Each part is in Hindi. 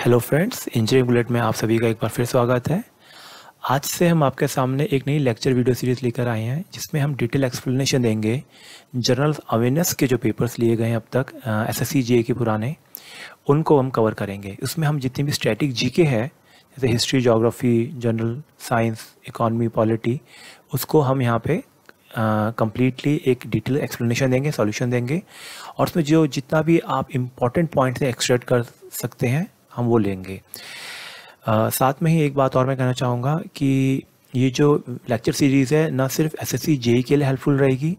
हेलो फ्रेंड्स, इंजीनियरिंग बुलेट में आप सभी का एक बार फिर स्वागत है। आज से हम आपके सामने एक नई लेक्चर वीडियो सीरीज़ लेकर आए हैं जिसमें हम डिटेल एक्सप्लेनेशन देंगे जनरल अवेयरनेस के जो पेपर्स लिए गए हैं अब तक एसएससी जीए के पुराने, उनको हम कवर करेंगे। उसमें हम जितनी भी स्टैटिक जीके है जैसे history, geography, general science, economy, polity, उसको हम यहाँ पे कम्प्लीटली एक डिटेल एक्सप्लेनेशन देंगे, सॉल्यूशन देंगे और उसमें जो जितना भी आप इम्पॉर्टेंट पॉइंट से एक्सट्रैक्ट कर सकते हैं हम वो लेंगे। साथ में ही एक बात और मैं कहना चाहूँगा कि ये जो लेक्चर सीरीज़ है ना सिर्फ एसएससी जेई के लिए हेल्पफुल रहेगी,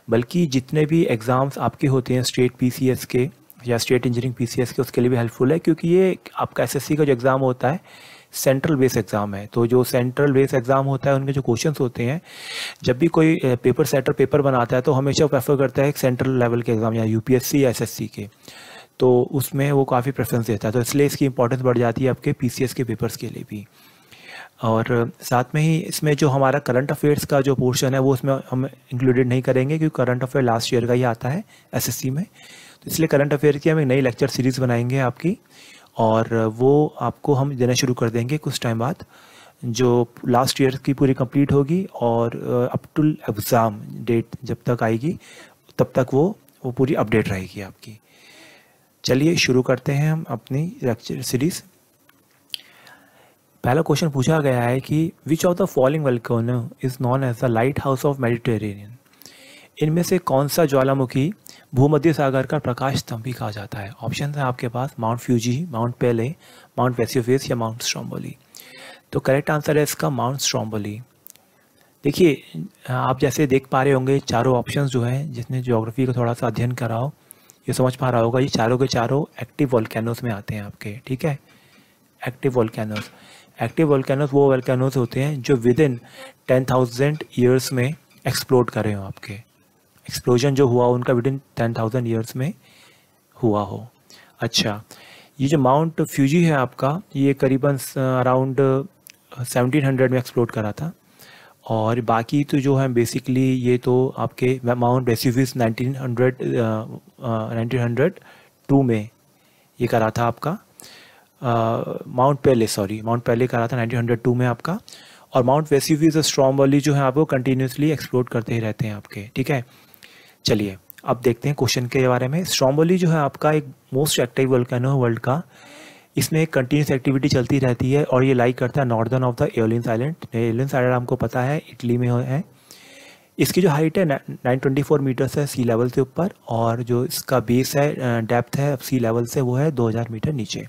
बल्कि जितने भी एग्ज़ाम्स आपके होते हैं स्टेट पीसीएस के या स्टेट इंजीनियरिंग पीसीएस के, उसके लिए भी हेल्पफुल है, क्योंकि ये आपका एसएससी का जो एग्ज़ाम होता है सेंट्रल बेस एग्ज़ाम है। तो जो सेंट्रल बेस एग्ज़ाम होता है उनके जो क्वेश्चंस होते हैं, जब भी कोई पेपर सेटर पेपर बनाता है तो हमेशा प्रेफर करता है सेंट्रल लेवल के एग्ज़ाम या यूपीएससी या एसएससी के, तो उसमें वो काफ़ी प्रेफरेंस देता है। तो इसलिए इसकी इंपॉर्टेंस बढ़ जाती है आपके पीसीएस के पेपर्स के लिए भी। और साथ में ही इसमें जो हमारा करंट अफेयर्स का जो पोर्शन है वो उसमें हम इंक्लूडेड नहीं करेंगे, क्योंकि करंट अफेयर लास्ट ईयर का ही आता है एसएससी में। तो इसलिए करंट अफेयर की हम एक नई लेक्चर सीरीज़ बनाएंगे आपकी, और वो आपको हम देना शुरू कर देंगे कुछ टाइम बाद, जो लास्ट ईयर की पूरी कंप्लीट होगी और अप टू एग्ज़ाम डेट जब तक आएगी तब तक वो पूरी अपडेट रहेगी आपकी। चलिए शुरू करते हैं हम अपनी लेक्चर सीरीज़। पहला क्वेश्चन पूछा गया है कि which of the following volcano is known as the lighthouse of Mediterranean. इनमें से कौन सा ज्वालामुखी भूमध्य सागर का प्रकाश स्तंभ भी कहा जाता है? ऑप्शन है आपके पास माउंट फ्यूजी, माउंट पेले, माउंट वेसुवियस या माउंट स्ट्रोम्बोली। तो करेक्ट आंसर है इसका माउंट स्ट्रोम्बोली। देखिए, आप जैसे देख पा रहे होंगे चारों ऑप्शंस जो हैं, जिसने ज्योग्राफी का थोड़ा सा अध्ययन करा हो ये समझ पा रहा होगा, ये चारों के चारों एक्टिव वोल्केनोस में आते हैं आपके। ठीक है, एक्टिव वोल्केनोस। एक्टिव वोल्केनोस वो वोल्केनोस होते हैं जो विद इन 10,000 ईयर्स में एक्सप्लोड कर रहे हो आपके। एक्सप्लोजन जो हुआ उनका विद इन 10,000 ईयर्स में हुआ हो। अच्छा, ये जो माउंट फ्यूजी है आपका, ये करीबन अराउंड 1700 में एक्सप्लोड करा था, और बाकी तो जो है बेसिकली ये तो आपके माउंट वेसुवियस 1902 में ये करा था आपका। माउंट पेले करा था 1902 में आपका, और माउंट वेसुवियस स्ट्रोम्बोली जो है आपको कंटिन्यूसली एक्सप्लोड करते ही रहते हैं आपके। ठीक है, चलिए अब देखते हैं क्वेश्चन के बारे में। स्ट्रोम्बोली जो है आपका एक मोस्ट एक्टिव वोल्केनो है वर्ल्ड का। इसमें एक कंटिन्यूस एक्टिविटी चलती रहती है और ये लाई करता है northern of the Aeolians island. Aeolians island हमको पता है इटली में है। इसकी जो हाइट है 924 मीटर्स है सी लेवल से ऊपर, और जो इसका बेस है, डेप्थ है सी लेवल से, वो है 2000 मीटर नीचे।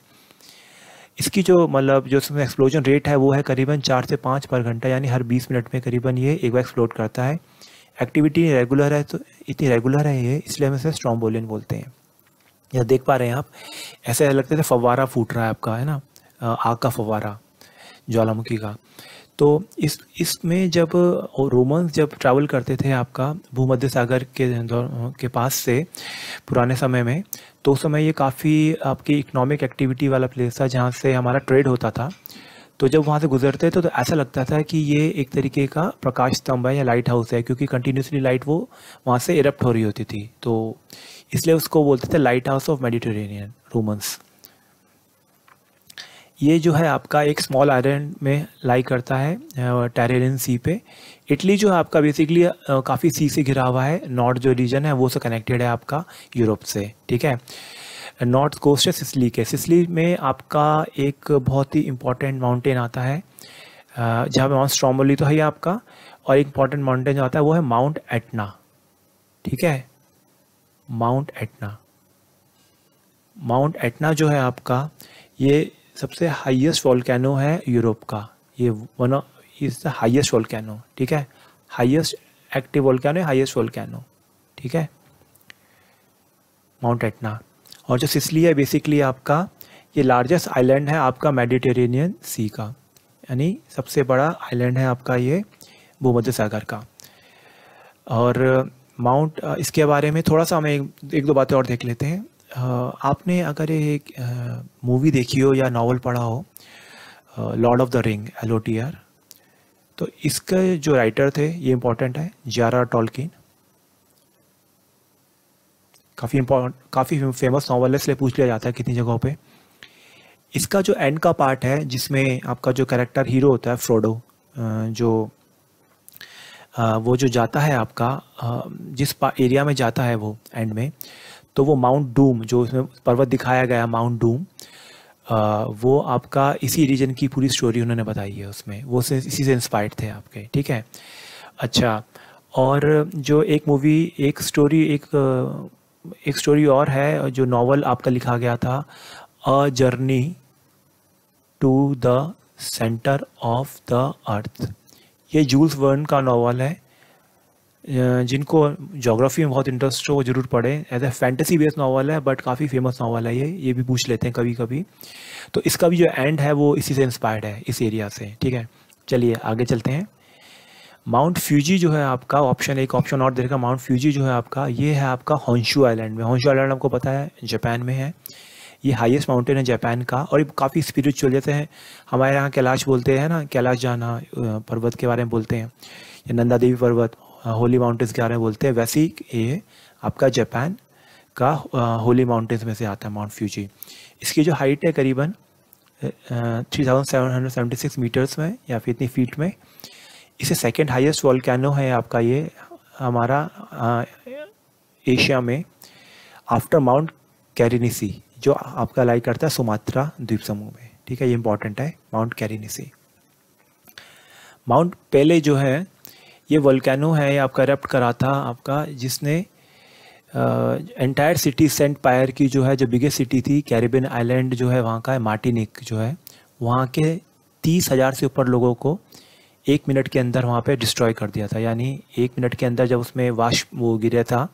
इसकी जो मतलब जो इसमें एक्सप्लोजन रेट है वो है करीबन 4 से 5 पर घंटा, यानी हर 20 मिनट में करीबन ये एक बार एक्सप्लोड करता है। एक्टिविटी रेगुलर है, तो इतनी रेगुलर है ये, इसलिए हम इसे स्ट्रोम्बोलियन बोलते हैं। यह देख पा रहे हैं आप, ऐसे लगता है फव्वारा फूट रहा है आपका, है ना, आग का फव्वारा ज्वालामुखी का। तो इसमें जब रोमन्स जब ट्रैवल करते थे आपका भूमध्य सागर के पास से पुराने समय में, तो उस समय ये काफ़ी आपकी इकोनॉमिक एक्टिविटी वाला प्लेस था जहाँ से हमारा ट्रेड होता था। तो जब वहाँ से गुजरते थे तो ऐसा लगता था कि ये एक तरीके का प्रकाश स्तंभ है या लाइट हाउस है, क्योंकि कंटिन्यूसली लाइट वो वहाँ से इरप्ट हो रही होती थी, तो इसलिए उसको बोलते थे light house of Mediterranean Romans. ये जो है आपका एक स्मॉल आइलैंड में लाई करता है टेरेनियन सी पे। इटली जो है आपका बेसिकली काफ़ी सी से घिरा हुआ है। नॉर्थ जो रीजन है वो से कनेक्टेड है आपका यूरोप से। ठीक है, नॉर्थ कोस्ट है सिसली के। सिसली में आपका एक बहुत ही इम्पॉर्टेंट माउंटेन आता है, जहाँ पे माउंट स्ट्रोम्बोली तो है ही आपका, और एक इम्पॉर्टेंट माउंटेन जो आता है वो है माउंट एटना। ठीक है, माउंट एटना। माउंट एटना जो है आपका ये सबसे हाईएस्ट वोल्केनो है यूरोप का। ये one of is the highest volcano. ठीक है, highest active volcano, highest volcano. ठीक है, माउंट एटना। और जो सिसली है बेसिकली आपका ये लार्जेस्ट आइलैंड है आपका मेडिटेरेनियन सी का, यानी सबसे बड़ा आइलैंड है आपका ये भूमध्य सागर का। और माउंट इसके बारे में थोड़ा सा हमें एक दो बातें और देख लेते हैं। आपने अगर एक मूवी देखी हो या नॉवल पढ़ा हो Lord of the ring, LOTR, तो इसके जो राइटर थे ये इम्पोर्टेंट है, J.R.R. टॉलकिन। काफ़ी फेमस नॉवल है, इसलिए पूछ लिया जाता है कितनी जगहों पे। इसका जो एंड का पार्ट है जिसमें आपका जो कैरेक्टर हीरो होता है फ्रोडो, वो जो जाता है आपका जिस एरिया में जाता है वो एंड में, तो वो माउंट डूम जो इसमें पर्वत दिखाया गया माउंट डूम, वो आपका इसी रीजन की पूरी स्टोरी उन्होंने बताई है उसमें, वो से इसी से इंस्पायर्ड थे आपके, ठीक है। अच्छा, और जो एक मूवी एक स्टोरी और है जो नॉवल आपका लिखा गया था, a journey to the centre of the earth, ये जूल्स वर्न का नॉवल है। जिनको ज्योग्राफी में बहुत इंटरेस्ट हो वो जरूर पढ़े, as a fantasy based novel है बट काफ़ी फेमस नॉवल है ये भी पूछ लेते हैं कभी कभी। तो इसका भी जो एंड है वो इसी से इंस्पायर्ड है, इस एरिया से, ठीक है। चलिए आगे चलते हैं। माउंट फ्यूजी जो है आपका ऑप्शन और देखा, माउंट फ्यूजी जो है आपका, ये है आपका होंशु आइलैंड में। होंशु आइलैंड आपको पता है जापान में है, ये हाईएस्ट माउंटेन है जापान का, और ये काफ़ी स्पिरिचुअल, जैसे हैं हमारे यहाँ कैलाश बोलते हैं ना, कैलाश जाना पर्वत के बारे में बोलते हैं, या नंदा देवी पर्वत होली माउंटेन्स के बारे में बोलते हैं, वैसे ही ये आपका जापान का होली माउंटेन्स में से आता है माउंट फ्यूजी। इसकी जो हाइट है करीबन 3776 मीटर्स में या फिर इतनी फीट में। इसे सेकंड हाईएस्ट वोल्केनो है आपका ये हमारा एशिया में, आफ्टर माउंट कैरिनिसी जो आपका लाई करता है सुमात्रा द्वीप समूह में, ठीक है। ये इंपॉर्टेंट है माउंट कैरिनिसी। माउंट पेले जो है ये वोल्केनो है, ये आपका एरप्ट करा था आपका, जिसने एंटायर सिटी सेंट पायर की जो है जो बिगेस्ट सिटी थी कैरिबियन आइलैंड जो है वहाँ का है मार्टिनिक जो है, वहाँ के 30,000 से ऊपर लोगों को 1 मिनट के अंदर वहाँ पे डिस्ट्रॉय कर दिया था। यानी 1 मिनट के अंदर जब उसमें वाष्प वो गिरा था,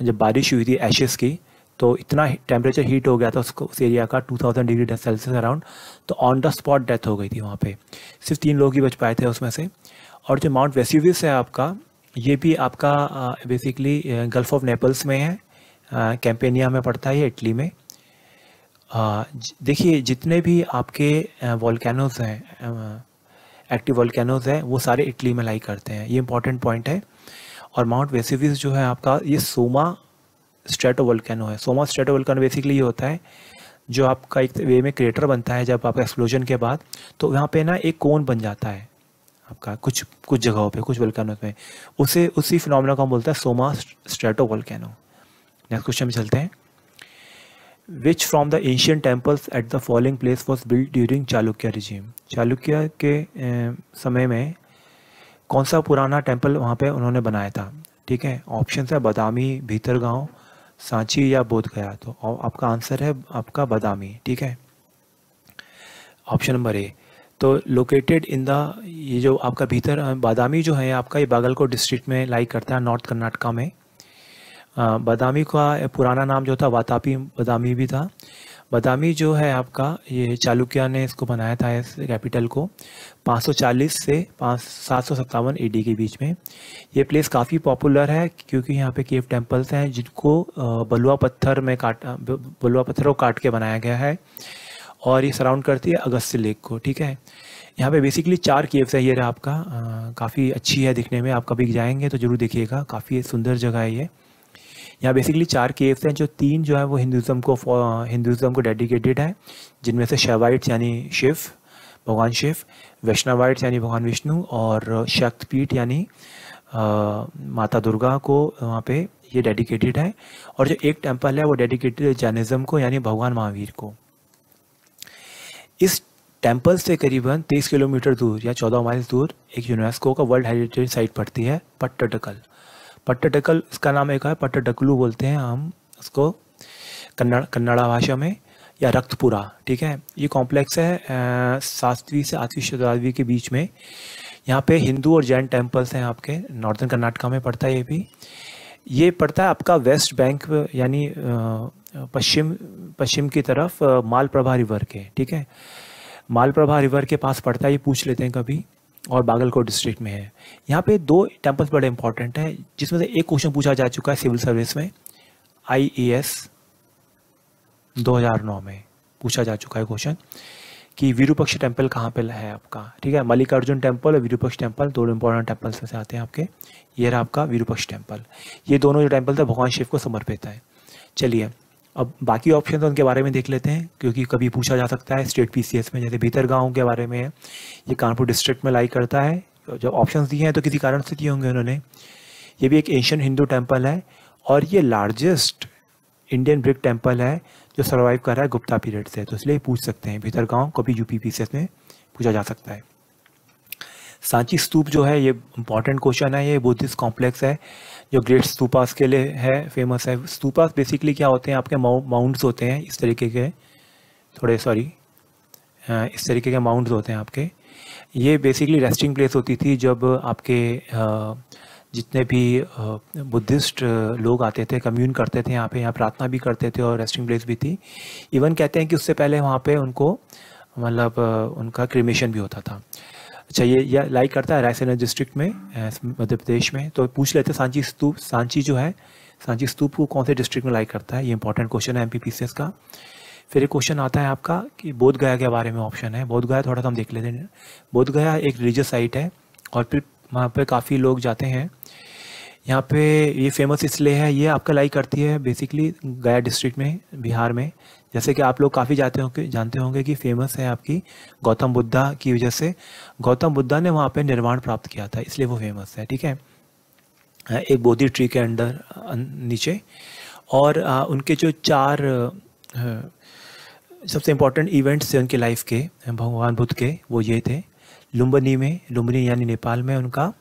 जब बारिश हुई थी एशेस की, तो इतना टेम्परेचर हीट हो गया था उस एरिया का 2000 डिग्री सेल्सियस अराउंड, तो ऑन द स्पॉट डेथ हो गई थी वहाँ पे। सिर्फ 3 लोग ही बच पाए थे उसमें से। और जो माउंट वेसुवियस है आपका, ये भी आपका बेसिकली गल्फ ऑफ नेपल्स में है, कैंपेनिया में पड़ता है ये, इटली में। देखिए जितने भी आपके वोल्केनोज हैं, एक्टिव वोल्केनोज हैं, वो सारे इटली में लाई करते हैं, ये इंपॉर्टेंट पॉइंट है। और माउंट वेसुवियस जो है आपका, ये सोमा स्ट्रेटोवोल्केनो है। सोमा स्ट्रेटोवोल्केनो बेसिकली ये होता है जो आपका एक वे में क्रेटर बनता है जब आपका एक्सप्लोजन के बाद, तो यहाँ पे ना एक कोन बन जाता है आपका कुछ जगहों पे, कुछ वोल्केनोज में, उसी फिनोमेना को हम बोलते हैं सोमा स्ट्रेटोवोल्केनो। नेक्स्ट क्वेश्चन में चलते हैं। Which from the ancient temples at the following place was build during Chalukya regime, Chalukya के समय में कौन सा पुराना टेम्पल वहाँ पे उन्होंने बनाया था, ठीक है। ऑप्शन है बादामी, भीतरगांव, सांची या बोध गया। तो आपका आंसर है आपका बादामी, ठीक है, ऑप्शन नंबर ए। तो लोकेटेड इन द, ये जो आपका भीतर बादामी जो है आपका, ये बागलकोट डिस्ट्रिक्ट में लाई करता है, नॉर्थ कर्नाटका में। बादामी का पुराना नाम जो था वातापी बादामी भी था। बादामी जो है आपका, ये चालुक्य ने इसको बनाया था इस कैपिटल को 540 से 757 AD के बीच में। ये प्लेस काफ़ी पॉपुलर है क्योंकि यहाँ पे केव टेम्पल्स हैं जिनको बलुआ पत्थर को काट के बनाया गया है, और ये सराउंड करती है अगस्त्य लेक को, ठीक है। यहाँ पे बेसिकली 4 केव्स है, ये रहा आपका, काफ़ी अच्छी है दिखने में, आप कभी जाएंगे तो जरूर देखिएगा, काफ़ी सुंदर जगह है ये। यहाँ बेसिकली 4 केव्स हैं, जो 3 जो है वो हिंदुज़म को डेडिकेटेड है, जिनमें से शैवाइट्स यानी शिव, भगवान शिव, वैष्णवाइट्स यानी भगवान विष्णु, और शक्तिपीठ यानी माता दुर्गा को वहाँ पे ये डेडिकेटेड है। और जो एक टेम्पल है वो डेडिकेटेड है जैनिज्म को यानी भगवान महावीर को। इस टेम्पल से करीबन 23 किलोमीटर दूर या 14 माइल दूर एक यूनेस्को का वर्ल्ड हेरिटेज साइट पड़ती है पट्टडकल। पट्टडकल इसका नाम एक है, पट्टडकलू बोलते हैं हम उसको कन्नड़ा भाषा में, या रक्तपुरा, ठीक है। ये कॉम्प्लेक्स है 7वीं से 8वीं शताब्दी के बीच में। यहाँ पे हिंदू और जैन टेम्पल्स हैं आपके, नॉर्दर्न कर्नाटका में पड़ता है ये पड़ता है आपका वेस्ट बैंक यानी पश्चिम की तरफ मालप्रभा रिवर के, ठीक है। मालप्रभा रिवर के पास पड़ता है, ये पूछ लेते हैं कभी, और बागलकोट डिस्ट्रिक्ट में है। यहाँ पे 2 टेम्पल्स बड़े इंपॉर्टेंट हैं, जिसमें से एक क्वेश्चन पूछा जा चुका है सिविल सर्विस में, IAS 2009 में पूछा जा चुका है क्वेश्चन कि विरूपक्ष टेम्पल कहाँ पे है आपका, ठीक है। मल्लिकार्जुन टेम्पल और विरूपक्ष टेम्पल 2 इंपॉर्टेंट टेम्पल्स में से आते हैं आपके। ये रहा आपका विरूपक्ष टेम्पल। ये दोनों जो टेम्पल थे भगवान शिव को समर्पित है। चलिए अब बाकी ऑप्शन तो उनके बारे में देख लेते हैं, क्योंकि कभी पूछा जा सकता है स्टेट पीसीएस में। जैसे भीतरगांव के बारे में है, ये कानपुर डिस्ट्रिक्ट में लाई करता है। जब ऑप्शंस दिए हैं तो किसी कारण से दिए होंगे उन्होंने। ये भी एक एशियन हिंदू टेम्पल है और ये लार्जेस्ट इंडियन ब्रिक टेम्पल है जो सर्वाइव कर रहा है गुप्ता पीरियड से, तो इसलिए पूछ सकते हैं भीतरगांव, कभी यूपी पीसीएस में पूछा जा सकता है। सांची स्तूप जो है ये इंपॉर्टेंट क्वेश्चन है। ये बुद्धिस्ट कॉम्प्लेक्स है जो ग्रेट स्तूपास के लिए है, फेमस है। स्तूपास बेसिकली क्या होते हैं, आपके माउंट्स होते हैं इस तरीके के, इस तरीके के माउंट्स होते हैं आपके। ये बेसिकली रेस्टिंग प्लेस होती थी जब आपके जितने भी बुद्धिस्ट लोग आते थे, कम्यून करते थे यहाँ प्रार्थना भी करते थे और रेस्टिंग प्लेस भी थी। इवन कहते हैं कि उससे पहले वहाँ पे उनको मतलब उनका क्रिमेशन भी होता था। अच्छा, ये लाई करता है रायसेन डिस्ट्रिक्ट में, मध्य प्रदेश में। तो पूछ लेते हैं सांची स्तूप, सांची जो है, सांची स्तूप को कौन से डिस्ट्रिक्ट में लाई करता है, ये इंपॉर्टेंट क्वेश्चन है एमपीपीसीएस का। फिर एक क्वेश्चन आता है आपका कि बोध गया के बारे में ऑप्शन है। बोध गया थोड़ा सा हम देख लेते हैं। बोध गया एक रिलीजियस साइट है और फिर वहाँ पे काफ़ी लोग जाते हैं। यहाँ पे ये फेमस इसलिए है, ये आपका लाई करती है बेसिकली गया डिस्ट्रिक्ट में, बिहार में। जैसे कि आप लोग काफ़ी जानते होंगे कि फेमस है आपकी गौतम बुद्धा की वजह से। गौतम बुद्धा ने वहाँ पे निर्वाण प्राप्त किया था, इसलिए वो फेमस है, ठीक है। एक बोधि ट्री के अंडर नीचे। और उनके जो 4 सबसे इम्पोर्टेंट इवेंट्स थे उनके लाइफ के, भगवान बुद्ध के, वो ये थे। लुम्बिनी यानी नेपाल में उनका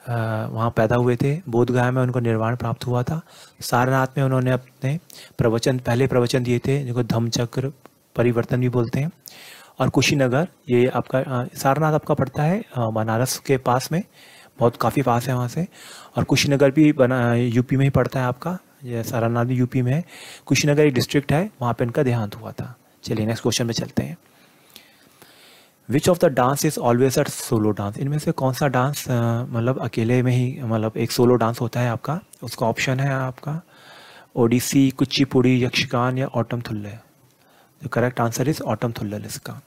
वहाँ पैदा हुए थे। बोधगया में उनको निर्वाण प्राप्त हुआ था। सारनाथ में उन्होंने अपने पहले प्रवचन दिए थे, जिनको धम्मचक्र परिवर्तन भी बोलते हैं। और कुशीनगर, ये आपका सारनाथ आपका पड़ता है बनारस के पास में, काफ़ी पास है वहाँ से। और कुशीनगर भी यूपी में ही पड़ता है आपका, ये सारनाथ भी यूपी में है। कुशीनगर एक डिस्ट्रिक्ट है, वहाँ पे इनका देहांत हुआ था। चलिए नेक्स्ट क्वेश्चन में चलते हैं। Which of the dance is always a solo dance, इनमें से कौन सा डांस मतलब अकेले में ही मतलब एक सोलो डांस होता है आपका। उसका ऑप्शन है आपका ओडिसी, कुचिपुड़ी, यक्षगान या Ottan Thullal. The correct answer is Ottan Thullal. इसका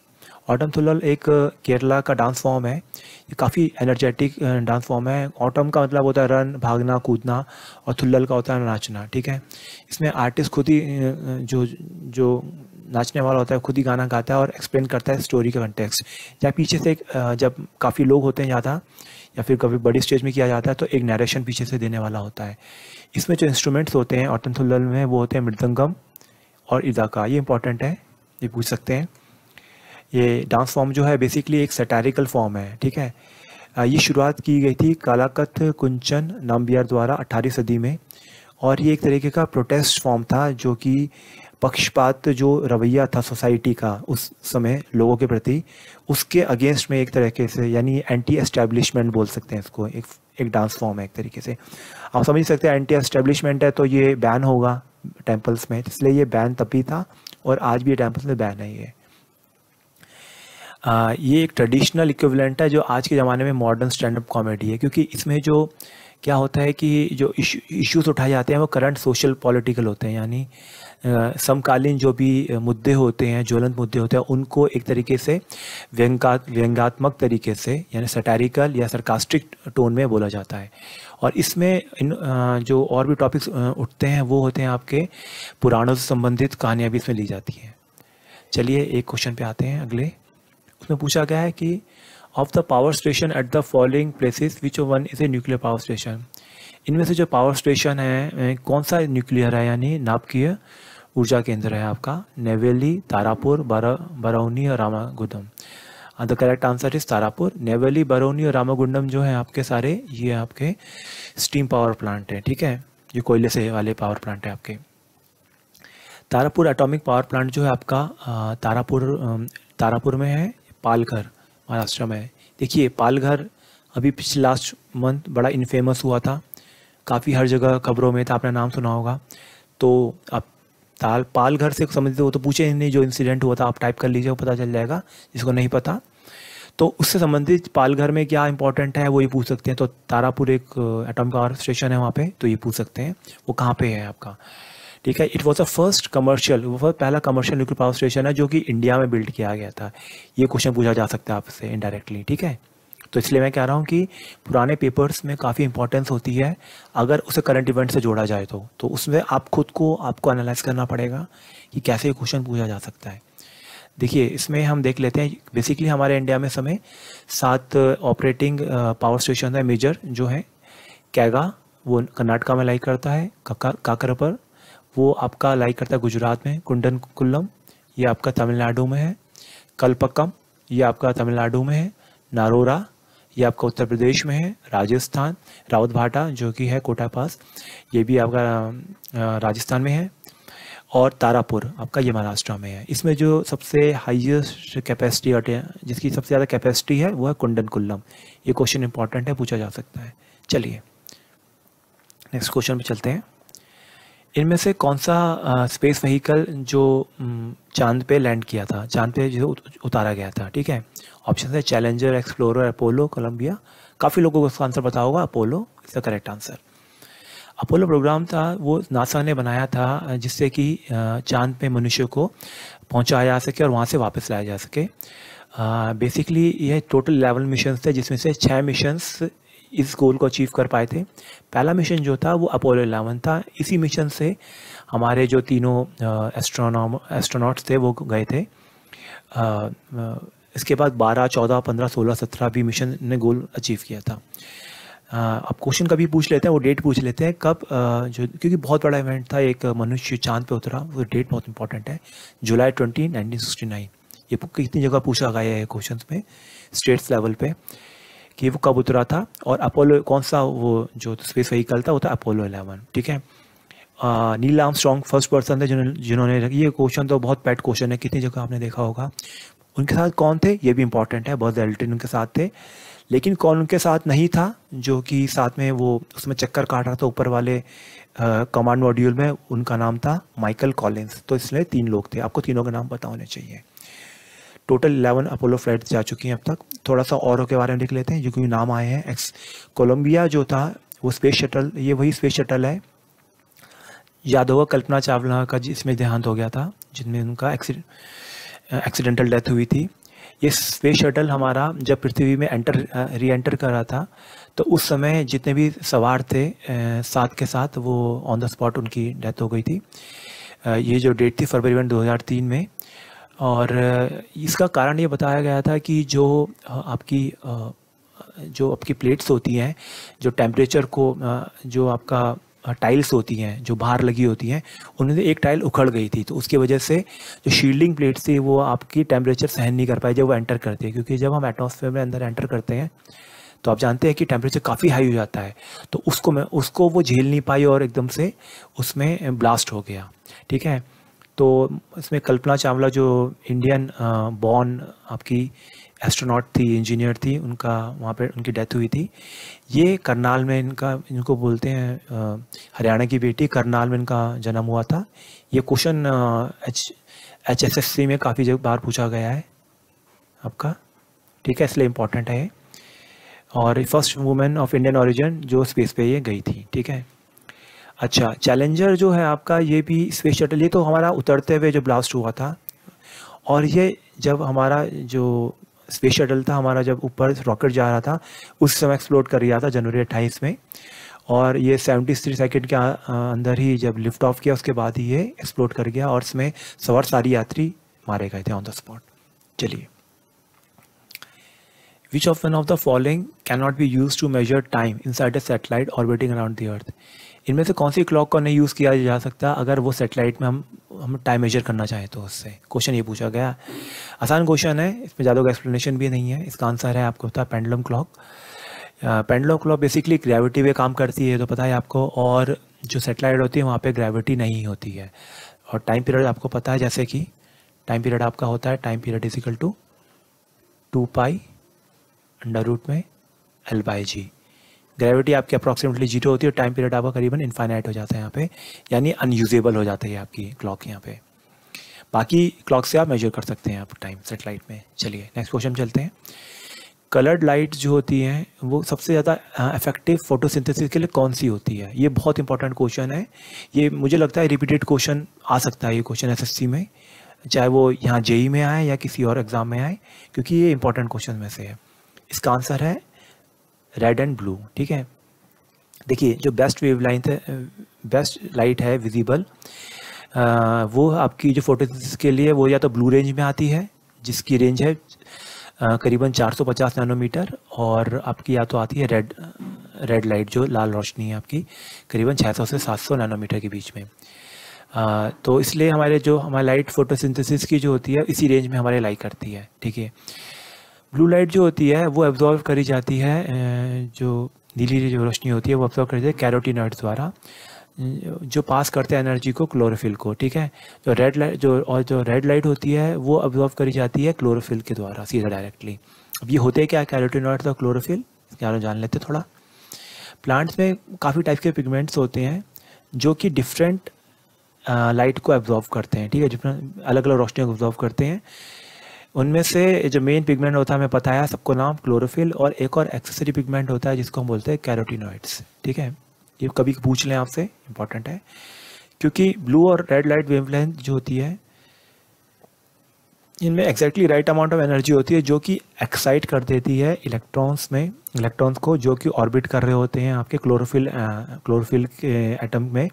ऑटम थुल्लल एक केरला का डांस फॉर्म है। ये काफ़ी एनर्जेटिक डांस फॉर्म है। ऑटम का मतलब होता है रन, भागना, कूदना, और थुल्लल का होता है नाचना, ठीक है। इसमें आर्टिस्ट खुद ही जो नाचने वाला होता है खुद ही गाना गाता है और एक्सप्लेन करता है स्टोरी का कंटेक्स्ट। या पीछे से जब काफ़ी लोग होते हैं ज़्यादा, या फिर कभी बड़ी स्टेज में किया जाता है तो एक नरेशन पीछे से देने वाला होता है। इसमें जो इंस्ट्रूमेंट्स होते हैं ऑटम थुल्लल में, वो होते हैं मृदंगम और इदाका। ये इंपॉर्टेंट है, ये पूछ सकते हैं। ये डांस फॉर्म जो है बेसिकली एक सैटारिकल फॉर्म है, ठीक है। ये शुरुआत की गई थी कालाकत कुंचन नाम्बियार द्वारा 18वीं सदी में। और ये एक तरीके का प्रोटेस्ट फॉर्म था, जो कि पक्षपात जो रवैया था सोसाइटी का उस समय लोगों के प्रति, उसके अगेंस्ट में एक तरीके से, यानी एंटी एस्टेब्लिशमेंट बोल सकते हैं इसको। एक डांस फॉर्म है एक तरीके से, आप समझ सकते हैं। एंटी एस्टेब्लिशमेंट है तो ये बैन होगा टेम्पल्स में, इसलिए ये बैन तब भी था और आज भी ये टेम्पल्स में बैन है। ये एक ट्रेडिशनल इक्विवेलेंट है जो आज के ज़माने में मॉडर्न स्टैंड अप कॉमेडी है, क्योंकि इसमें जो क्या होता है कि जो इश्यूज उठाए जाते हैं वो करंट सोशल पॉलिटिकल होते हैं, यानी समकालीन जो भी मुद्दे होते हैं, ज्वलंत मुद्दे होते हैं, उनको एक तरीके से व्यंग्यात्मक तरीके से, यानी सैटारिकल या सरकास्टिक टोन में बोला जाता है। और इसमें जो और भी टॉपिक्स उठते हैं वो होते हैं आपके पुराणों से संबंधित कहानियाँ भी इसमें ली जाती हैं। चलिए एक क्वेश्चन पे आते हैं अगले। उसमें पूछा गया है कि of the power station at the following places which one is a nuclear power station. इनमें से जो पावर स्टेशन है कौन सा न्यूक्लियर है, यानी नाभिकीय ऊर्जा केंद्र है आपका। नेवेली, तारापुर, बरौनी और Ramagundam. The correct answer is Tarapur. Neyveli, Barauni और रामागुंडम जो है आपके सारे, ये आपके स्टीम पावर प्लांट है, ठीक है। ये कोयले से वाले पावर प्लांट है आपके। तारापुर एटॉमिक पावर प्लांट जो है आपका तारापुर में है। पालघर महाराष्ट्र में है। देखिए पालघर अभी पिछले लास्ट मंथ बड़ा इनफेमस हुआ था, काफ़ी हर जगह खबरों में था, आपने नाम सुना होगा। तो आप पालघर से समझते हो तो पूछे ही नहीं, जो इंसिडेंट हुआ था आप टाइप कर लीजिए, वो पता चल जाएगा जिसको नहीं पता। तो उससे संबंधित पालघर में क्या इंपॉर्टेंट है वो ये पूछ सकते हैं। तो तारापुर एक एटॉमिक पावर स्टेशन है वहाँ पे, तो ये पूछ सकते हैं वो कहाँ पे है आपका, ठीक है। It was a first commercial, वो पहला कमर्शियल न्यूक्लियर पावर स्टेशन है जो कि इंडिया में बिल्ड किया गया था। ये क्वेश्चन पूछा जा सकता है आपसे इनडायरेक्टली, ठीक है। तो इसलिए मैं कह रहा हूँ कि पुराने पेपर्स में काफ़ी इंपॉर्टेंस होती है अगर उसे करंट इवेंट से जोड़ा जाए तो उसमें आप खुद को आपको एनालाइज करना पड़ेगा कि कैसे ये क्वेश्चन पूछा जा सकता है। देखिए इसमें हम देख लेते हैं, बेसिकली हमारे इंडिया में समय 7 ऑपरेटिंग पावर स्टेशन है मेजर, जो है कैगा वो कर्नाटका में लाई करता है, काकरपर वो आपका लाई करता है गुजरात में, कुंडनकुल्लम ये आपका तमिलनाडु में है, कलपक्कम ये आपका तमिलनाडु में है, नारोरा ये आपका उत्तर प्रदेश में है, राजस्थान रावतभाटा जो कि है कोटा पास ये भी आपका राजस्थान में है, और तारापुर आपका ये महाराष्ट्र में है। इसमें जो सबसे हाईएस्ट कैपेसिटी जिसकी सबसे ज़्यादा कैपेसिटी है वो है कुंडनकुल्लम। ये क्वेश्चन इंपॉर्टेंट है, पूछा जा सकता है। चलिए नेक्स्ट क्वेश्चन पे चलते हैं। इनमें से कौन सा स्पेस व्हीकल जो चांद पे लैंड किया था, चांद पे जो उतारा गया था, ठीक है। ऑप्शन है चैलेंजर, एक्सप्लोरर, अपोलो, कोलंबिया। काफ़ी लोगों को इसका आंसर पता होगा, Apollo is the correct answer. Apollo program था वो नासा ने बनाया था जिससे कि चांद पे मनुष्य को पहुंचाया जा सके और वहाँ से वापस लाया जा सके। बेसिकली ये टोटल 11 मिशंस थे जिसमें से 6 मिशंस इस गोल को अचीव कर पाए थे। पहला मिशन जो था वो अपोलो 11 था। इसी मिशन से हमारे जो तीनों एस्ट्रोनॉट्स थे वो गए थे। इसके बाद 12, 14, 15, 16, 17 भी मिशन ने गोल अचीव किया था। अब क्वेश्चन कभी पूछ लेते हैं, वो डेट पूछ लेते हैं कब, जो क्योंकि बहुत बड़ा इवेंट था, एक मनुष्य चांद पे उतरा, वो डेट बहुत इंपॉर्टेंट है, जुलाई 20, 1969। ये कितनी जगह पूछा गया है क्वेश्चन में स्टेट्स लेवल पे कि वो कब उतरा था, और अपोलो कौन सा वो जो स्पेस व्हीकल था वो था अपोलो 11, ठीक है। नील आर्मस्ट्रॉन्ग फर्स्ट पर्सन थे जिन्होंने, ये क्वेश्चन तो बहुत पेट क्वेश्चन है, कितनी जगह आपने देखा होगा। उनके साथ कौन थे ये भी इंपॉर्टेंट है, बज़ एल्ड्रिन उनके साथ थे, लेकिन कौन उनके साथ नहीं था जो कि साथ में वो उसमें चक्कर काट रहा था ऊपर वाले कमांड मॉड्यूल में, उनका नाम था माइकल कॉलिंस। तो इसलिए 3 लोग थे, आपको तीनों के नाम पता होने चाहिए। टोटल 11 अपोलो फ्लाइट्स जा चुकी हैं अब तक। थोड़ा सा और के बारे में देख लेते हैं जो कि नाम आए हैं। कोलंबिया जो था वो स्पेस शटल, ये वही स्पेस शटल है, याद होगा कल्पना चावला का जिसमें देहांत हो गया था, जिनमें उनका एक्सीडेंटल डेथ हुई थी। ये स्पेस शटल हमारा जब पृथ्वी में री एंटर कर रहा था तो उस समय जितने भी सवार थे साथ के साथ वो ऑन द स्पॉट उनकी डेथ हो गई थी। ये जो डेट थी फरवरी 2003 में, और इसका कारण ये बताया गया था कि जो आपकी प्लेट्स होती हैं, जो टेम्परेचर को जो आपका टाइल्स होती हैं जो बाहर लगी होती हैं, उनमें से एक टाइल उखड़ गई थी, तो उसकी वजह से जो शील्डिंग प्लेट्स थी वो आपकी टेम्परेचर सहन नहीं कर पाई जब वो एंटर करती है, क्योंकि जब हम एटमॉस्फेयर में अंदर एंटर करते हैं तो आप जानते हैं कि टेम्परेचर काफ़ी हाई हो जाता है, तो उसको वो झेल नहीं पाई और एकदम से उसमें ब्लास्ट हो गया, ठीक है। तो इसमें कल्पना चावला जो इंडियन बॉर्न आपकी एस्ट्रोनॉट थी, इंजीनियर थी, उनका वहाँ पे उनकी डेथ हुई थी। ये करनाल में इनको बोलते हैं हरियाणा की बेटी, करनाल में इनका जन्म हुआ था। ये क्वेश्चन HSSC में काफ़ी बार पूछा गया है आपका, ठीक है, इसलिए इम्पोर्टेंट है। और first women of Indian origin जो स्पेस पे ये गई थी, ठीक है। अच्छा, चैलेंजर जो है आपका, ये भी स्पेस शटल, ये तो हमारा उतरते हुए जो ब्लास्ट हुआ था, और ये जब हमारा जो स्पेस शटल था हमारा जब ऊपर रॉकेट जा रहा था उस समय एक्सप्लोड कर गया था जनवरी 28 में, और ये 73 सेकंड के अंदर ही जब लिफ्ट ऑफ किया उसके बाद ही ये एक्सप्लोड कर गया, और इसमें सवार सारी यात्री मारे गए थे ऑन द स्पॉट। चलिए, Which of one of the following cannot be used to measure time inside a satellite orbiting around the Earth? इनमें से कौन सी क्लॉक को नहीं यूज़ किया जा सकता अगर वो सैटेलाइट में हम टाइम मेजर करना चाहें तो उससे? क्वेश्चन ये पूछा गया, आसान क्वेश्चन है, इसमें ज़्यादा एक्सप्लेनेशन भी नहीं है। इसका आंसर है आपको पता है pendulum clock. Pendulum clock basically gravity पे काम करती है, तो पता है आपको, और जो सैटेलाइट होती है वहाँ पे ग्रेविटी नहीं होती है। और टाइम पीरियड आपको पता है, जैसे कि टाइम पीरियड आपका होता है, time period is equal to 2π under root में L/G। ग्रेविटी आपकी अप्रॉक्सीमेटली 0 होती है, और टाइम पीरियड आपका करीबन इनफाइनाइट हो जाता है यहाँ पे, यानी अनयूजेबल हो जाता है आपकी क्लॉक यहाँ पे। बाकी क्लॉक से आप मेजर कर सकते हैं आप टाइम सेटेलाइट में। चलिए नेक्स्ट क्वेश्चन चलते हैं। कलर्ड लाइट जो होती हैं वो सबसे ज़्यादा इफेक्टिव फोटोसिंथेसिस के लिए कौन सी होती है? ये बहुत इंपॉर्टेंट क्वेश्चन है, ये मुझे लगता है रिपीटेड क्वेश्चन आ सकता है ये क्वेश्चन SSC में, चाहे वो यहाँ JEE में आए या किसी और एग्ज़ाम में आए, क्योंकि ये इंपॉर्टेंट क्वेश्चन में से है। इसका आंसर है रेड एंड ब्लू। ठीक है, देखिए जो बेस्ट वेवलेंथ है, बेस्ट लाइट है विजिबल, वो आपकी जो फोटोसिंथेसिस के लिए वो या तो ब्लू रेंज में आती है जिसकी रेंज है करीबन 450 नैनोमीटर, और आपकी या तो आती है रेड लाइट जो लाल रोशनी है आपकी करीबन 600 से 700 नैनोमीटर के बीच में। तो इसलिए हमारी लाइट फोटोसिंथेसिस की जो होती है इसी रेंज में हमारे लाई करती है। ठीक है, ब्लू लाइट जो होती है वो एब्जॉर्व करी जाती है, जो नीली जो रोशनी होती है वो एब्जॉर्व करी जाती है कैरोटीनॉइड्स द्वारा, जो पास करते हैं एनर्जी को क्लोरोफिल को। ठीक है, जो रेड लाइट होती है वो अब्जॉर्व करी जाती है क्लोरोफिल के द्वारा सीधा डायरेक्टली। अब ये होते हैं क्या, कैरोटीनॉइड्स और क्लोरोफिल, क्या जान लेते हैं थोड़ा। प्लांट्स में काफ़ी टाइप के पिगमेंट्स होते हैं जो कि डिफरेंट लाइट को एब्जॉर्व करते हैं। ठीक है, डिफरेंट अलग अलग रोशनी को एब्जॉर्व करते हैं। उनमें से जो मेन पिगमेंट होता है हमें पता है सबको नाम, क्लोरोफिल, और एक और एक्सेसरी पिगमेंट होता है जिसको हम बोलते हैं कैरोटीनॉइड्स। ठीक है, ये कभी पूछ लें आपसे, इंपॉर्टेंट है, क्योंकि ब्लू और रेड लाइट वेवलेंथ जो होती है इनमें exactly right amount of energy होती है जो कि एक्साइट कर देती है इलेक्ट्रॉन्स को जो कि ऑर्बिट कर रहे होते हैं आपके क्लोरोफिल के एटम में,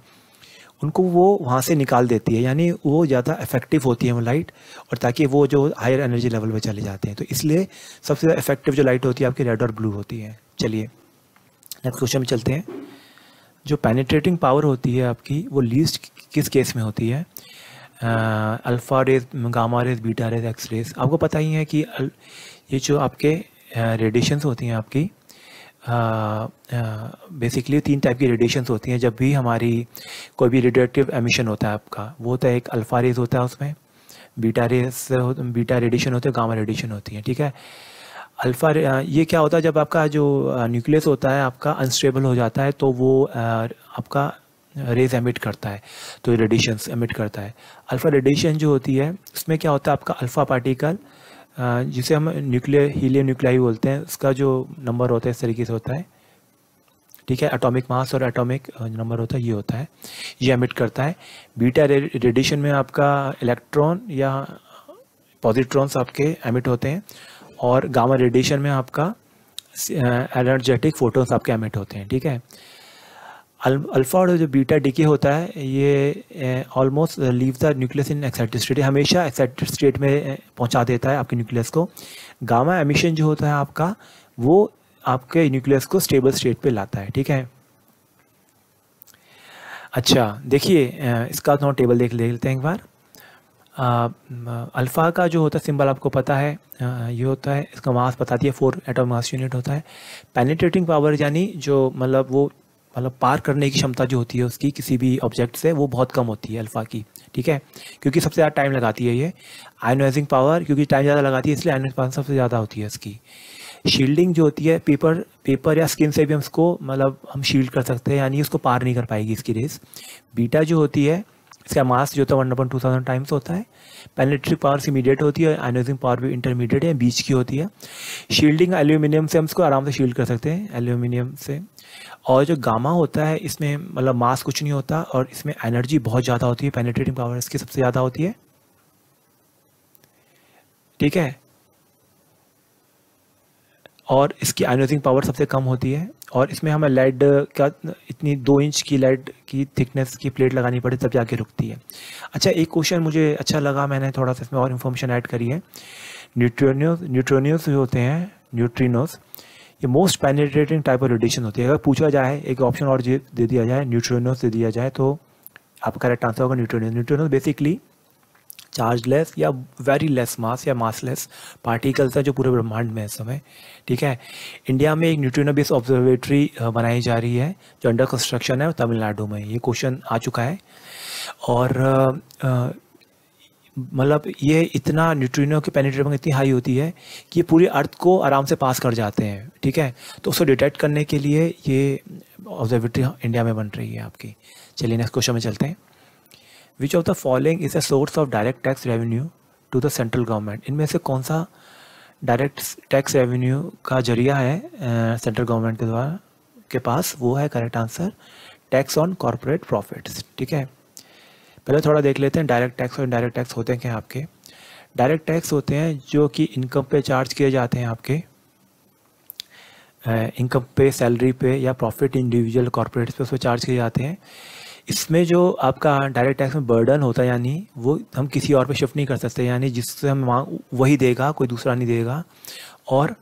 उनको वो वहाँ से निकाल देती है, यानी वो ज़्यादा इफेक्टिव होती है वो लाइट, और ताकि वो जो हायर एनर्जी लेवल पे चले जाते हैं। तो इसलिए सबसे ज़्यादा इफेक्टिव जो लाइट होती है आपकी रेड और ब्लू होती है। चलिए नेक्स्ट क्वेश्चन में चलते हैं। जो पेनिट्रेटिंग पावर होती है आपकी वो लीस्ट किस केस में होती है, alpha rays, gamma rays, beta rays, X rays. आपको पता ही है कि ये जो आपके रेडिएशंस होती हैं आपकी, बेसिकली 3 टाइप की रेडिएशंस होती हैं। जब भी हमारी कोई भी रेडिएटिव एमिशन होता है आपका, वो होता है एक अल्फ़ा रेज होता है, उसमें बीटा रेडिएशन होते हैं, गामा रेडिएशन होती है। ठीक है, ये क्या होता है, जब आपका जो न्यूक्लियस होता है आपका अनस्टेबल हो जाता है तो वो आपका रेज एमिट करता है, तो रेडिएशंस एमिट करता है। अल्फ़ा रेडिएशन जो होती है उसमें क्या होता है, आपका अल्फ़ा पार्टिकल जिसे हम हीलियम न्यूक्लियाई बोलते हैं, उसका जो नंबर होता है इस तरीके से होता है। ठीक है, एटॉमिक मास और एटॉमिक नंबर होता है, ये होता है, ये एमिट करता है। बीटा रेडिएशन में आपका इलेक्ट्रॉन या पॉजिट्रॉन्स आपके एमिट होते हैं, और गामा रेडिएशन में आपका एनर्जेटिक फोटोन्स आपके एमिट होते हैं। ठीक है, अल्फा और जो बीटा डीके होता है ये almost leave the nucleus in excited state, हमेशा एक्साइटेड स्टेट में पहुंचा देता है आपके न्यूक्लियस को। गामा एमिशन जो होता है आपका वो आपके न्यूक्लियस को स्टेबल स्टेट पे लाता है। ठीक है, अच्छा देखिए इसका थोड़ा टेबल देख लेते हैं एक बार। अल्फ़ा का जो होता है सिंबल आपको पता है, ये होता है, इसका मास बताती है 4 एटॉमिक मास यूनिट होता है। पेनिट्रेटिंग पावर यानी जो मतलब पार करने की क्षमता जो होती है उसकी किसी भी ऑब्जेक्ट से, वो बहुत कम होती है अल्फ़ा की। ठीक है, क्योंकि सबसे ज़्यादा टाइम लगाती है ये। आयनाइजिंग पावर, क्योंकि टाइम ज़्यादा लगाती है इसलिए आयनाइजिंग पावर सबसे ज़्यादा होती है इसकी। शील्डिंग जो होती है, पेपर या स्किन से भी हम उसको हम शील्ड कर सकते हैं, यानी उसको पार नहीं कर पाएगी इसकी रेस। बीटा जो होती है इसका मास जो होता है 1/2000 टाइम्स होता है। पेनिट्रेटिंग पावर से इमीडिएट होती है, आयनाइजिंग पावर भी इंटरमीडिएट है, बीच की होती है। शील्डिंग एल्यूमिनियम से हम इसको आराम से शील्ड कर सकते हैं, एल्यूमिनियम से। और जो गामा होता है इसमें मास कुछ नहीं होता, और इसमें एनर्जी बहुत ज़्यादा होती है, पेनिट्रेटिंग पावर इसकी सबसे ज़्यादा होती है। ठीक है, और इसकी आयनाइजिंग पावर सबसे कम होती है, और इसमें हमें लेड का इतनी 2 इंच की लेड की थिकनेस की प्लेट लगानी पड़े तब जाके रुकती है। अच्छा, एक क्वेश्चन मुझे अच्छा लगा, मैंने थोड़ा सा इसमें और इन्फॉर्मेशन ऐड करी है। न्यूट्रिनोस जो होते हैं, न्यूट्रिनोस, ये most penetrating type of radiation होती है। अगर पूछा जाए, एक ऑप्शन और दे दिया जाए, न्यूट्रिनोस दे दिया जाए, तो आपका करेक्ट आंसर होगा न्यूट्रिनोस। न्यूट्रिनोस बेसिकली चार्जलेस या वेरी लेस मास या मासलेस पार्टिकल्स है जो पूरे ब्रह्मांड में है इस समय। ठीक है, इंडिया में एक न्यूट्रिनो बेस्ड ऑब्जर्वेटरी बनाई जा रही है जो अंडर कंस्ट्रक्शन है तमिलनाडु में। ये क्वेश्चन आ चुका है, और ये इतना न्यूट्रिनो की पेनिट्रेशन इतनी हाई होती है कि ये पूरी अर्थ को आराम से पास कर जाते हैं। ठीक है, तो उसको डिटेक्ट करने के लिए ये ऑब्जर्वेटरी इंडिया में बन रही है आपकी। चलिए नेक्स्ट क्वेश्चन में चलते हैं। Which of the following is a source of direct tax revenue to the central government. इनमें से कौन सा डायरेक्ट टैक्स रेवेन्यू का जरिया है सेंट्रल गवर्नमेंट के द्वारा के पास? वो है correct answer tax on corporate profits. ठीक है, पहले थोड़ा देख लेते हैं डायरेक्ट टैक्स और इनडायरेक्ट टैक्स होते हैं क्या आपके। डायरेक्ट टैक्स होते हैं जो कि इनकम पे चार्ज किए जाते हैं आपके, इनकम पे, सैलरी पे या प्रॉफिट इंडिविजुअल कॉर्पोरेट्स पे उसमें चार्ज किए जाते हैं। इसमें जो आपका डायरेक्ट टैक्स में बर्डन होता है, यानी वो हम किसी और पे शिफ्ट नहीं कर सकते, यानी जिससे हम वही देगा, कोई दूसरा नहीं देगा। और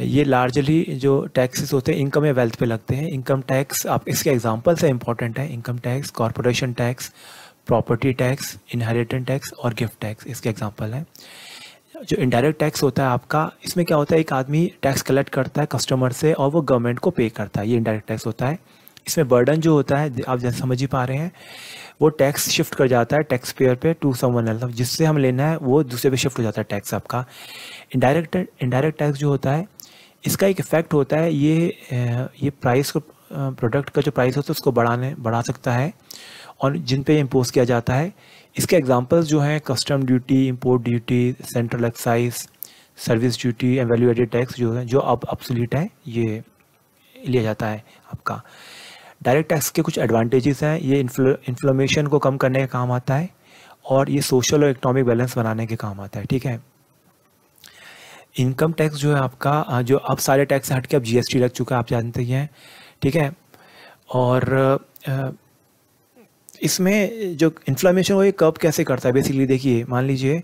ये लार्जली जो टैक्सेस होते हैं इनकम या वेल्थ पे लगते हैं। इनकम टैक्स आप इसके एग्जांपल से इंपॉर्टेंट है, income tax, corporation tax, property tax, inheritance tax और गिफ्ट टैक्स इसके एग्जांपल हैं। जो इनडायरेक्ट टैक्स होता है आपका, इसमें क्या होता है, एक आदमी टैक्स कलेक्ट करता है कस्टमर से और वो गवर्नमेंट को पे करता है, ये इनडायरेक्ट टैक्स होता है। इसमें बर्डन जो होता है आप जैसे समझ ही पा रहे हैं, वो टैक्स शिफ्ट कर जाता है टैक्स पेयर पे टू समवन एल्स, जिससे हम लेना है वो दूसरे पे शिफ्ट हो जाता है टैक्स आपका। इनडायरेक्ट टैक्स जो होता है, इसका एक इफेक्ट होता है, ये प्राइस को, प्रोडक्ट का जो प्राइस होता है उसको बढ़ा सकता है और जिन पे इम्पोज किया जाता है। इसके एग्जांपल्स जो हैं custom duty, import duty, central excise, service duty and value added tax जो है, जो अब ऑब्सोलीट है, ये लिया जाता है आपका। डायरेक्ट टैक्स के कुछ एडवांटेजेस हैं, ये इन्फ्लेमेशन को कम करने का काम आता है और ये सोशल और इकोनॉमिक बैलेंस बनाने के काम आता है, ठीक है। इनकम टैक्स जो है आपका, जो अब सारे टैक्स हट के अब जीएसटी लग चुका है, आप जानते ही हैं, ठीक है। और इसमें जो इन्फ्लेमेशन वो ये कब कैसे करता है, बेसिकली देखिए, मान लीजिए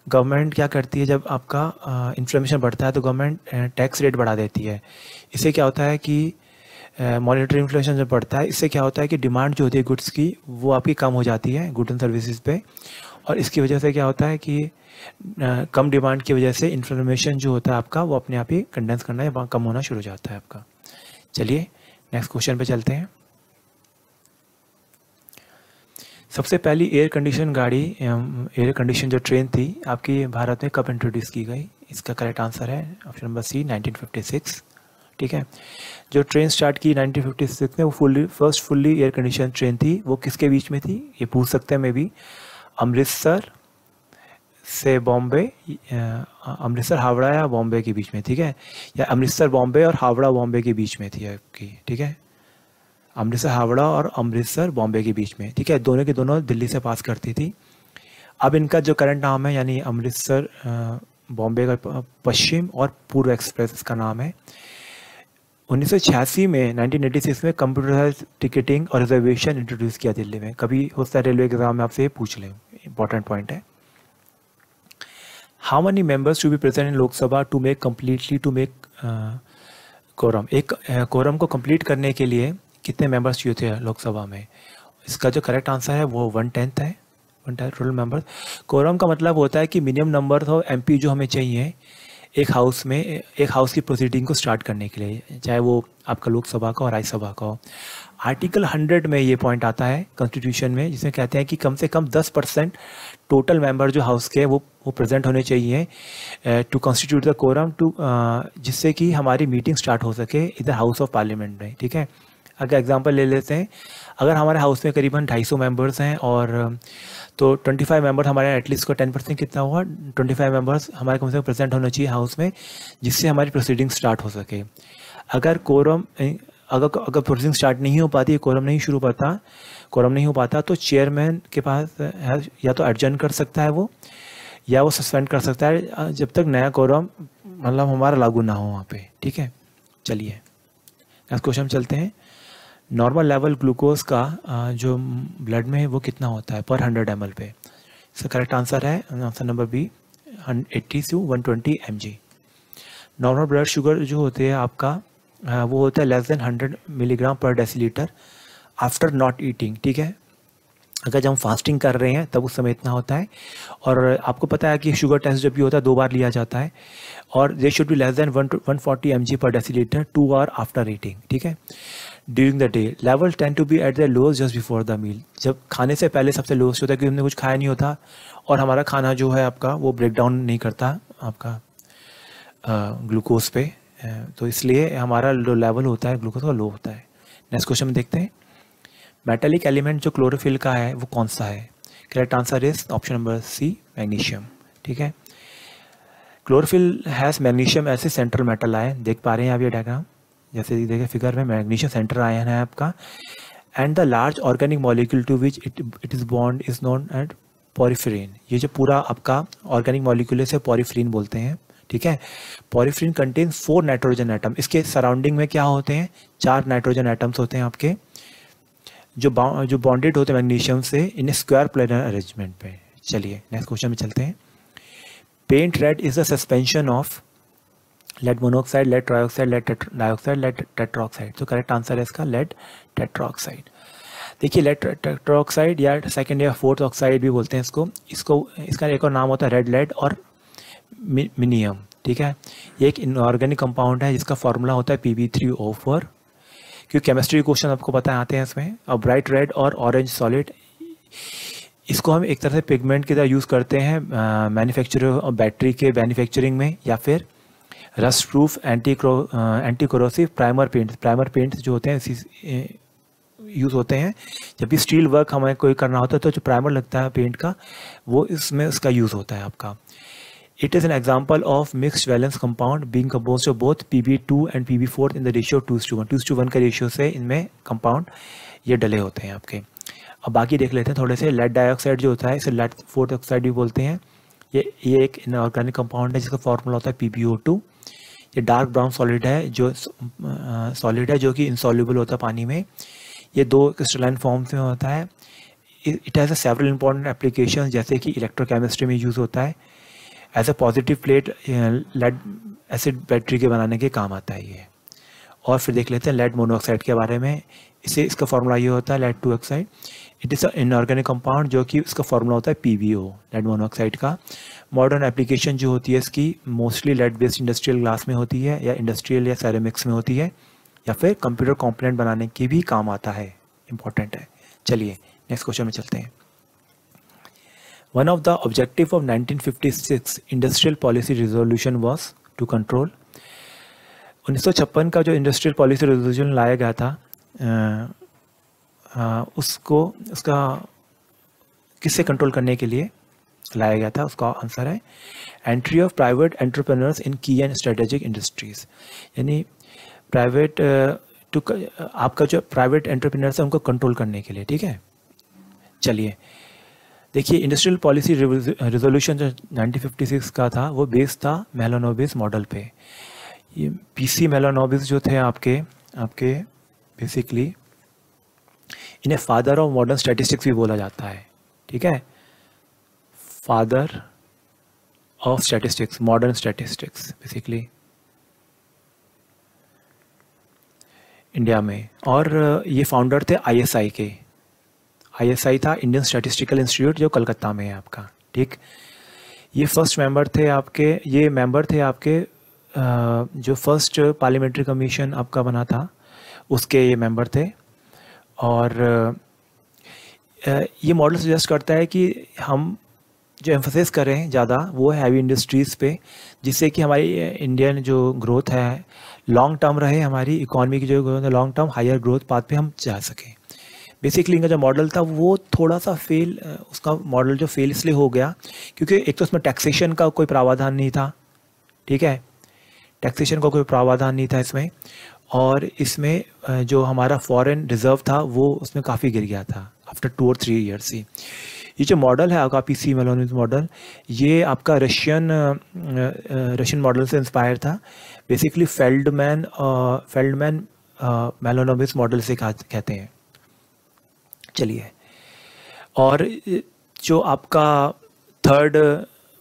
गवर्नमेंट क्या करती है, जब आपका इन्फ्लेमेशन बढ़ता है तो गवर्नमेंट टैक्स रेट बढ़ा देती है। इससे क्या होता है कि मॉनेटरी इन्फ्लेशन जब बढ़ता है, इससे क्या होता है कि डिमांड जो होती है गुड्स की, वो आपकी कम हो जाती है गुड्स एंड सर्विसेज पे, और इसकी वजह से क्या होता है कि कम डिमांड की वजह से इन्फ्लेमेशन जो होता है आपका, वो अपने आप ही कंडेंस करना या कम होना शुरू हो जाता है आपका। चलिए नेक्स्ट क्वेश्चन पे चलते हैं। सबसे पहली एयर कंडीशन गाड़ी, एयर कंडीशन जो ट्रेन थी आपकी भारत में कब इंट्रोड्यूस की गई? इसका करेक्ट आंसर है ऑप्शन नंबर सी, 1956, ठीक है। जो ट्रेन स्टार्ट की 1956 में, वो first fully air condition train थी। वो किसके बीच में थी, ये पूछ सकते हैं मे बी, अमृतसर से बॉम्बे, अमृतसर हावड़ा या बॉम्बे के बीच में, ठीक है, या अमृतसर बॉम्बे और हावड़ा बॉम्बे के बीच में थी आपकी, ठीक है। अमृतसर हावड़ा और अमृतसर बॉम्बे के बीच में, ठीक है, दोनों के दोनों दिल्ली से पास करती थी। अब इनका जो करंट नाम है, यानी अमृतसर बॉम्बे का पश्चिम और पूर्व एक्सप्रेस इसका नाम है। 1986 में, 1986 में कंप्यूटराइज्ड टिकटिंग और रिजर्वेशन इंट्रोड्यूस किया दिल्ली में। कभी होता है रेलवे एग्जाम में आपसे ये पूछ लें, इंपॉर्टेंट पॉइंट है। How many members to be present in Lok Sabha to make quorum? एक कोरम को कंप्लीट करने के लिए कितने मेंबर्स चाहिए थे लोकसभा में? इसका जो करेक्ट आंसर है वो 1/10 है, 1/10 टोटल मेंबर्स। कोरम का मतलब होता है कि मिनिमम नंबर ऑफ एमपी जो हमें चाहिए एक हाउस में, एक हाउस की प्रोसीडिंग को स्टार्ट करने के लिए, चाहे वो आपका लोकसभा का और राज्यसभा का हो। आर्टिकल 100 में ये पॉइंट आता है कॉन्स्टिट्यूशन में, जिसमें कहते हैं कि कम से कम 10% टोटल मेंबर जो हाउस के वो प्रेजेंट होने चाहिए to constitute the quorum, to जिससे कि हमारी मीटिंग स्टार्ट हो सके इधर हाउस ऑफ पार्लियामेंट में, ठीक है। अगर एग्जांपल ले लेते हैं, अगर हमारे हाउस में करीबन 250 मेंबर्स हैं और तो 25 मेंबर हमारे, एटलीस्ट को 10% कितना हुआ, 25 मेंबर्स हमारे कम से कम प्रेजेंट होना चाहिए हाउस में, जिससे हमारी प्रोसीडिंग स्टार्ट हो सके। अगर कोरम अगर प्रोसीडिंग स्टार्ट नहीं हो पाती, कोरम नहीं हो पाता तो चेयरमैन के पास या तो एडजर्न कर सकता है वो, या वो सस्पेंड कर सकता है जब तक नया कोरम मतलब हमारा लागू ना हो वहाँ पे, ठीक है। चलिए नेक्स्ट क्वेश्चन चलते हैं। नॉर्मल लेवल ग्लूकोज का जो ब्लड में है वो कितना होता है पर 100 ml पे? इसका करेक्ट आंसर है option number B, 80 to 120 mg। Normal blood sugar जो होते हैं आपका, वो होता है less than 100 milligram per decilitre after not eating, ठीक है। अगर जब हम फास्टिंग कर रहे हैं तब उस समय इतना होता है। और आपको पता है कि शुगर टेस्ट जब भी होता है 2 बार लिया जाता है, और they should be less than 140 mg per decilitre 2 hour after eating, ठीक है। During the day level tend to be at the lowest just before the meal. जब खाने से पहले सबसे लोएस्ट होता है, क्योंकि हमने कुछ खाया नहीं होता और हमारा खाना जो है आपका वो ब्रेक डाउन नहीं करता आपका ग्लूकोज पे, तो इसलिए हमारा जो लेवल होता है ग्लूकोज का लो होता है। नेक्स्ट क्वेश्चन में देखते हैं। मेटेलिक एलिमेंट जो क्लोरोफिल का है वो कौन सा है? Correct answer is option number C, magnesium, ठीक है। Chlorophyll has magnesium as central metal आए, देख पा रहे हैं आप ये डायग्राम, जैसे देखें फिगर में मैग्नीशियम सेंटर आयन है आपका। And the large organic molecule to which it is bond is known as porphyrin. ये जो पूरा आपका ऑर्गेनिक मॉलिक्यूल है इसे पॉरिफेरिन बोलते हैं, ठीक है। पॉलीफ्रीन कंटेन 4 नाइट्रोजन एटम, इसके सराउंडिंग में क्या होते हैं, 4 नाइट्रोजन एटम्स होते हैं आपके, जो बॉन्डेड होते हैं मैग्नीशियम से इन स्क्वायर प्लेनर अरेंजमेंट पे। चलिए नेक्स्ट क्वेश्चन में चलते हैं। Paint red is the suspension of lead monoxide, lead trioxide, lead dioxide, lead tetroxide. तो करेक्ट आंसर है इसका लेड टेट्राऑक्साइड। देखिए लेड टेट्राऑक्साइड या सेकंड या फोर्थ ऑक्साइड भी बोलते हैं इसको इसका एक और नाम होता है रेड लेड और मिनियम, ठीक है। ये एक इनऑर्गेनिक कंपाउंड है जिसका फॉर्मूला होता है Pb3O4। क्योंकि केमिस्ट्री क्वेश्चन आपको पता आते हैं इसमें। और ब्राइट रेड और ऑरेंज सॉलिड, इसको हम एक तरह से पिगमेंट की तरह यूज़ करते हैं मैन्युफैक्चरिंग और बैटरी के मैन्युफैक्चरिंग में, या फिर rust proof anti corrosive primer paints जो होते हैं यूज़ होते हैं। जब भी स्टील वर्क हमें कोई करना होता है तो जो प्राइमर लगता है पेंट का, वो इसमें उसका यूज़ होता है आपका। It is an example of mixed valence compound being composed of both Pb2 and Pb4 in the ratio 2:1। 2:1 के रेशियो से इनमें कंपाउंड ये डले होते हैं आपके। अब बाकी देख लेते हैं थोड़े से। लेड डाइऑक्साइड जो होता है इसे लेड फोर्थ ऑक्साइड भी बोलते हैं। ये एक इनऑर्गेनिक कंपाउंड है जिसका फॉर्मूला होता है PbO2। ये डार्क ब्राउन सॉलिड है जो कि इंसॉल्युबल होता है पानी में। ये 2 क्रिस्टलाइन फॉर्म्स में होता है। It has several important application, जैसे कि इलेक्ट्रोकेमिस्ट्री में यूज़ होता है। As a positive plate lead acid battery के बनाने के काम आता है ये। और फिर देख लेते हैं लेड मोनोऑक्साइड के बारे में। इसका फॉर्मूला ये होता है lead 2 oxide. It is inorganic compound जो कि इसका फॉर्मूला होता है PbO, लेड मोनोऑक्साइड का। मॉडर्न एप्लीकेशन जो होती है इसकी mostly lead based industrial glass में होती है, या इंडस्ट्रियल या सेरेमिक्स में होती है, या फिर कंप्यूटर कंपोनेंट बनाने के भी काम आता है, इंपॉर्टेंट है। चलिए नेक्स्ट क्वेश्चन में चलते हैं। One of the objective of 1956 industrial policy resolution was to control। 1956 का जो इंडस्ट्रियल पॉलिसी रिजोल्यूशन लाया गया था उसका किससे कंट्रोल करने के लिए लाया गया था, उसका आंसर है एंट्री ऑफ प्राइवेट एंटरप्रेन्योर्स इन की एंड स्ट्रेटेजिक इंडस्ट्रीज। यानी प्राइवेट आपका जो प्राइवेट एंटरप्रेन्योर्स है उनको कंट्रोल करने के लिए, ठीक है। चलिए देखिए इंडस्ट्रियल पॉलिसी रिजोल्यूशन जो 1956 का था वो बेस था मेलानोबिस मॉडल पे। ये PC मेलानोबिस जो थे आपके बेसिकली इन्हें फादर ऑफ मॉडर्न स्टैटिस्टिक्स भी बोला जाता है, ठीक है। Father of statistics, modern statistics basically India में। और ये फाउंडर थे ISI के। ISI था इंडियन स्टैटिस्टिकल इंस्टीट्यूट जो कलकत्ता में है आपका, ठीक। ये फर्स्ट मेंबर थे आपके जो फर्स्ट पार्लियामेंट्री कमीशन आपका बना था उसके ये मेंबर थे। और ये मॉडल सजेस्ट करता है कि हम जो एम्फोसिस करें ज़्यादा वो है हैवी इंडस्ट्रीज़ पे, जिससे कि हमारी इंडियन जो ग्रोथ है लॉन्ग टर्म रहे, हमारी इकॉनमी की जो ग्रोथ है long term higher growth path पे हम जा सकें। बेसिकली इनका जो मॉडल था वो थोड़ा सा उसका मॉडल जो फेल इसलिए हो गया क्योंकि एक तो उसमें टैक्सेशन का कोई प्रावधान नहीं था, ठीक है। टैक्सेशन का कोई प्रावधान नहीं था इसमें, और इसमें जो हमारा फॉरेन रिजर्व था वो उसमें काफ़ी गिर गया था आफ्टर 2 और 3 ईयर्स ही। ये जो मॉडल है आपका PC मेलानोबिस मॉडल, ये आपका रशियन मॉडल से इंस्पायर था। बेसिकली फेल्डमैन मेलानोबिस मॉडल से कहते हैं। चलिए, और जो आपका थर्ड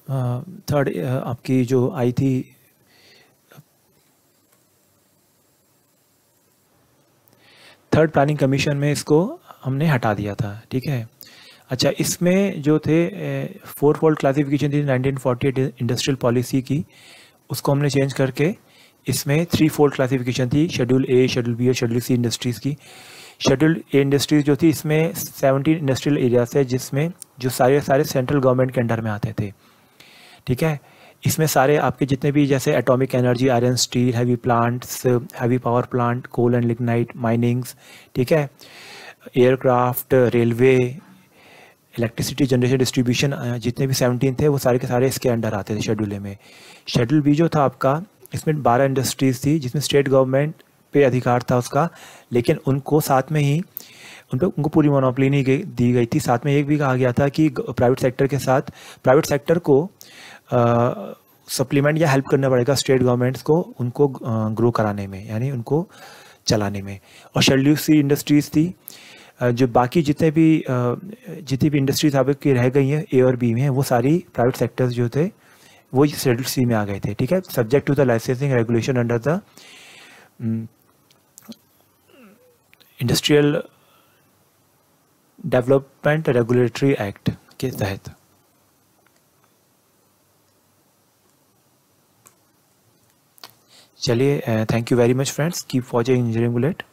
आपकी जो आई थी थर्ड प्लानिंग कमीशन में इसको हमने हटा दिया था, ठीक है। अच्छा, इसमें जो थे 4-फोल्ड क्लासिफिकेशन थी 1948 इंडस्ट्रियल पॉलिसी की, उसको हमने चेंज करके इसमें 3-फोल्ड क्लासिफिकेशन थी, शेड्यूल A, शेड्यूल B और शेड्यूल C इंडस्ट्रीज़ की। शेड्यूल A इंडस्ट्रीज़ जो थी इसमें 17 इंडस्ट्रियल एरियाज है जिसमें जो सारे सेंट्रल गवर्नमेंट के अंडर में आते थे, ठीक है। इसमें सारे आपके जितने भी जैसे atomic energy, iron steel, heavy plants, heavy power plant, coal and lignite, minings, ठीक है, aircraft, railway, electricity generation, distribution, जितने भी 17 थे वो सारे के सारे इसके अंडर आते थे शेड्यूल ए में। शेड्यूल B जो था आपका, इसमें 12 इंडस्ट्रीज़ थी जिसमें स्टेट गवर्नमेंट पे अधिकार था उसका, लेकिन उनको साथ में ही उनको पूरी मोनोपोली नहीं दी गई थी। साथ में एक भी कहा गया था कि प्राइवेट सेक्टर के साथ प्राइवेट सेक्टर को सप्लीमेंट या हेल्प करना पड़ेगा स्टेट गवर्नमेंट्स को उनको ग्रो कराने में, यानी उनको चलाने में। और शेड्यूल सी इंडस्ट्रीज़ थी, जो बाकी जितनी भी इंडस्ट्रीज अब की रह गई हैं ए और बी में, वो सारी प्राइवेट सेक्टर्स जो थे वो शेड्यूल सी में आ गए थे, ठीक है, subject to the licensing regulation under the industrial development regulatory act के तहत। चलिए, thank you very much friends, keep watching engineering bullet.